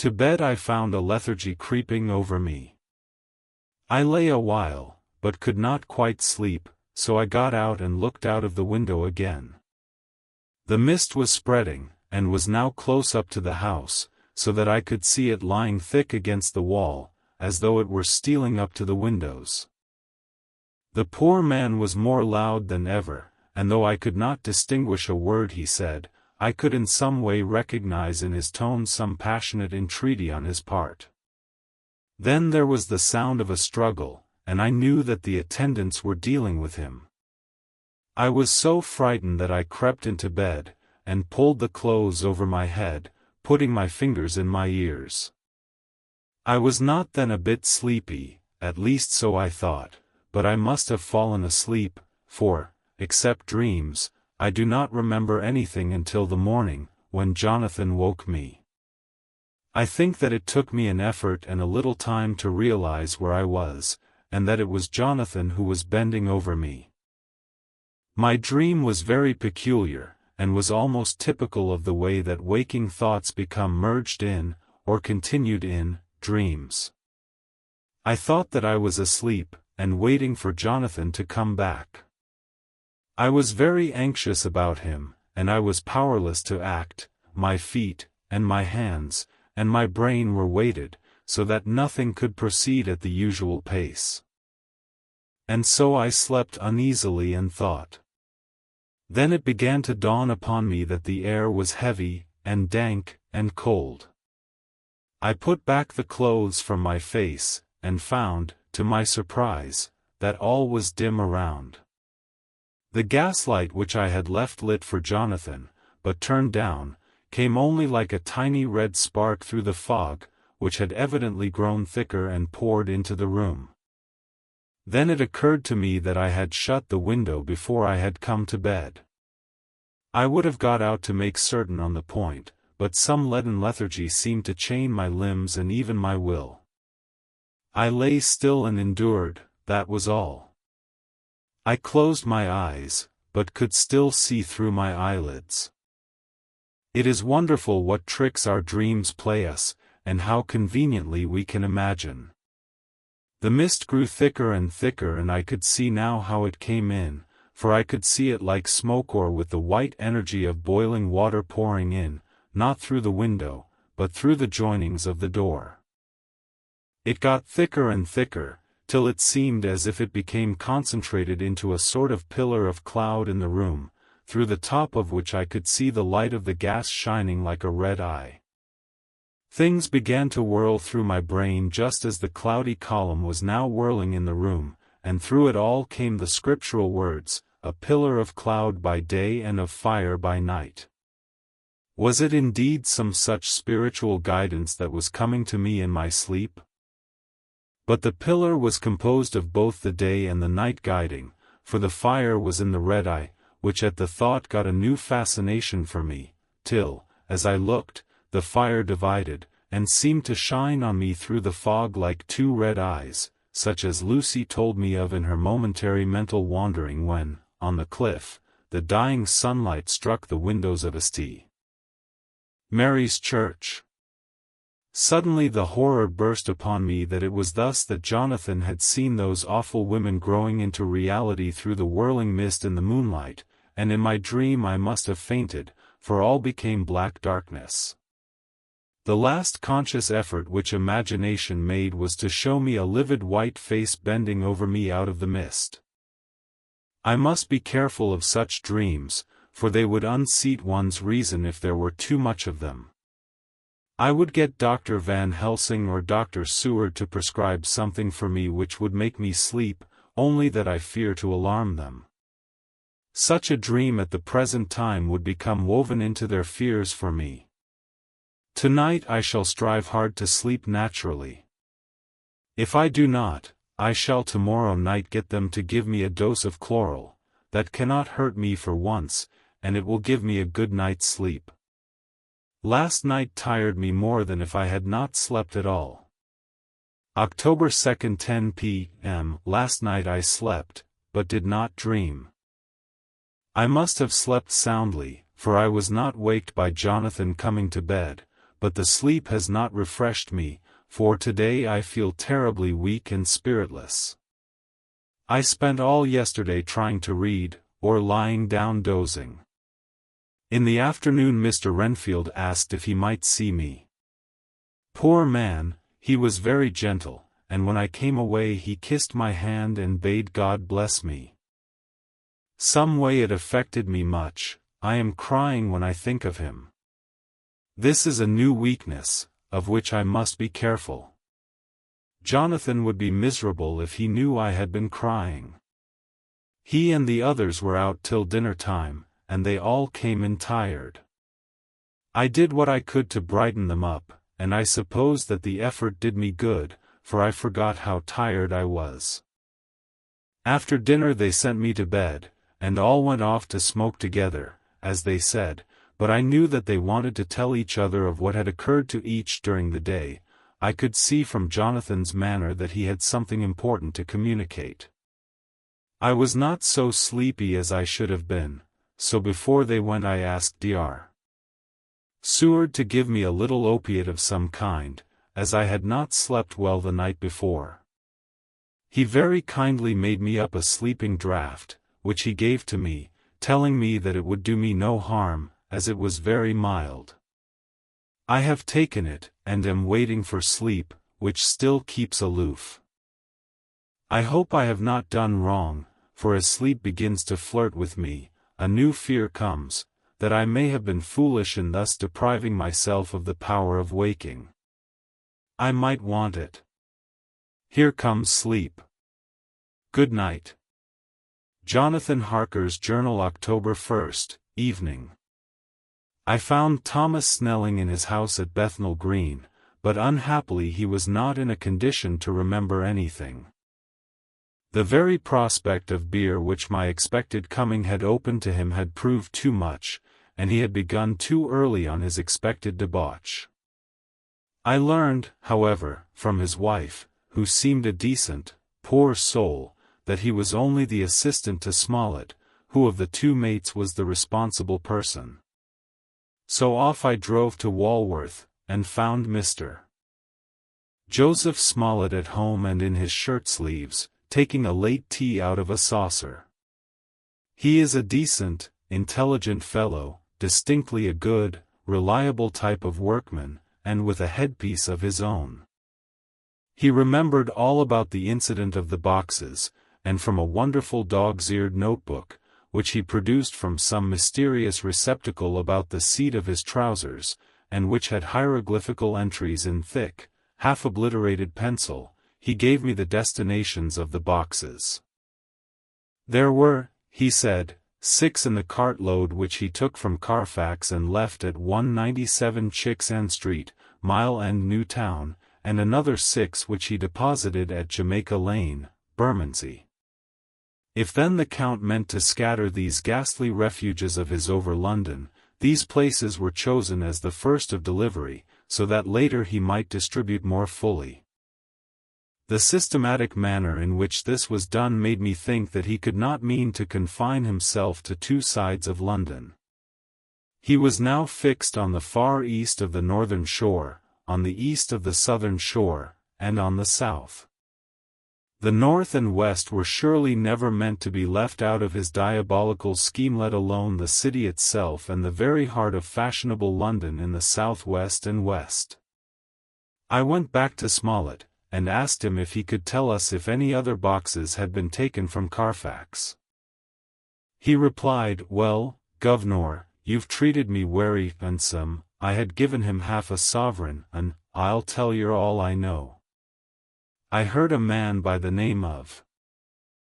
To bed I found a lethargy creeping over me. I lay a while, but could not quite sleep, so I got out and looked out of the window again. The mist was spreading, and was now close up to the house, so that I could see it lying thick against the wall, as though it were stealing up to the windows. The poor man was more loud than ever, and though I could not distinguish a word he said, I could in some way recognize in his tone some passionate entreaty on his part. Then there was the sound of a struggle, and I knew that the attendants were dealing with him. I was so frightened that I crept into bed, and pulled the clothes over my head, putting my fingers in my ears. I was not then a bit sleepy, at least so I thought, but I must have fallen asleep, for, except dreams, I do not remember anything until the morning, when Jonathan woke me. I think that it took me an effort and a little time to realize where I was, and that it was Jonathan who was bending over me. My dream was very peculiar, and was almost typical of the way that waking thoughts become merged in, or continued in, dreams. I thought that I was asleep, and waiting for Jonathan to come back. I was very anxious about him, and I was powerless to act. My feet, and my hands, and my brain were weighted, so that nothing could proceed at the usual pace. And so I slept uneasily and thought. Then it began to dawn upon me that the air was heavy, and dank, and cold. I put back the clothes from my face, and found, to my surprise, that all was dim around. The gaslight which I had left lit for Jonathan, but turned down, came only like a tiny red spark through the fog, which had evidently grown thicker and poured into the room. Then it occurred to me that I had shut the window before I had come to bed. I would have got out to make certain on the point, but some leaden lethargy seemed to chain my limbs and even my will. I lay still and endured, that was all. I closed my eyes, but could still see through my eyelids. It is wonderful what tricks our dreams play us, and how conveniently we can imagine. The mist grew thicker and thicker, and I could see now how it came in, for I could see it like smoke or with the white energy of boiling water pouring in, not through the window, but through the joinings of the door. It got thicker and thicker, till it seemed as if it became concentrated into a sort of pillar of cloud in the room, through the top of which I could see the light of the gas shining like a red eye. Things began to whirl through my brain just as the cloudy column was now whirling in the room, and through it all came the scriptural words, "A pillar of cloud by day and of fire by night." Was it indeed some such spiritual guidance that was coming to me in my sleep? But the pillar was composed of both the day and the night guiding, for the fire was in the red eye, which at the thought got a new fascination for me, till, as I looked, the fire divided, and seemed to shine on me through the fog like two red eyes, such as Lucy told me of in her momentary mental wandering when, on the cliff, the dying sunlight struck the windows of St. Mary's Church. Suddenly the horror burst upon me that it was thus that Jonathan had seen those awful women growing into reality through the whirling mist in the moonlight, and in my dream I must have fainted, for all became black darkness. The last conscious effort which imagination made was to show me a livid white face bending over me out of the mist. I must be careful of such dreams, for they would unseat one's reason if there were too much of them. I would get Dr. Van Helsing or Dr. Seward to prescribe something for me which would make me sleep, only that I fear to alarm them. Such a dream at the present time would become woven into their fears for me. Tonight I shall strive hard to sleep naturally. If I do not, I shall tomorrow night get them to give me a dose of chloral, that cannot hurt me for once, and it will give me a good night's sleep. Last night tired me more than if I had not slept at all. October 2nd, 10 p.m. Last night I slept, but did not dream. I must have slept soundly, for I was not waked by Jonathan coming to bed, but the sleep has not refreshed me, for today I feel terribly weak and spiritless. I spent all yesterday trying to read, or lying down dozing. In the afternoon Mr. Renfield asked if he might see me. Poor man, he was very gentle, and when I came away he kissed my hand and bade God bless me. Some way it affected me much. I am crying when I think of him. This is a new weakness, of which I must be careful. Jonathan would be miserable if he knew I had been crying. He and the others were out till dinner time, and they all came in tired. I did what I could to brighten them up, and I suppose that the effort did me good, for I forgot how tired I was. After dinner they sent me to bed, and all went off to smoke together, as they said, but I knew that they wanted to tell each other of what had occurred to each during the day. I could see from Jonathan's manner that he had something important to communicate. I was not so sleepy as I should have been, so before they went I asked Dr. Seward to give me a little opiate of some kind, as I had not slept well the night before. He very kindly made me up a sleeping draught, which he gave to me, telling me that it would do me no harm, as it was very mild. I have taken it, and am waiting for sleep, which still keeps aloof. I hope I have not done wrong, for as sleep begins to flirt with me, a new fear comes, that I may have been foolish in thus depriving myself of the power of waking. I might want it. Here comes sleep. Good night. Jonathan Harker's Journal, October 1st, evening. I found Thomas Snelling in his house at Bethnal Green, but unhappily he was not in a condition to remember anything. The very prospect of beer which my expected coming had opened to him had proved too much, and he had begun too early on his expected debauch. I learned, however, from his wife, who seemed a decent, poor soul, that he was only the assistant to Smollett, who of the two mates was the responsible person. So off I drove to Walworth, and found Mr. Joseph Smollett at home and in his shirt-sleeves, taking a late tea out of a saucer. He is a decent, intelligent fellow, distinctly a good, reliable type of workman, and with a headpiece of his own. He remembered all about the incident of the boxes, and from a wonderful dog's-eared notebook, which he produced from some mysterious receptacle about the seat of his trousers, and which had hieroglyphical entries in thick, half-obliterated pencil, he gave me the destinations of the boxes. There were, he said, 6 in the cartload which he took from Carfax and left at 197 Chicks End Street, Mile End, Newtown, and another 6 which he deposited at Jamaica Lane, Bermondsey. If then the Count meant to scatter these ghastly refuges of his over London, these places were chosen as the first of delivery, so that later he might distribute more fully. The systematic manner in which this was done made me think that he could not mean to confine himself to 2 sides of London. He was now fixed on the far east of the northern shore, on the east of the southern shore, and on the south. The north and west were surely never meant to be left out of his diabolical scheme, let alone the city itself and the very heart of fashionable London in the south-west and west. I went back to Smollett, and asked him if he could tell us if any other boxes had been taken from Carfax. He replied, "Well, governor, you've treated me werry handsome." I had given him half a sovereign, and I'll tell yer all I know. I heard a man by the name of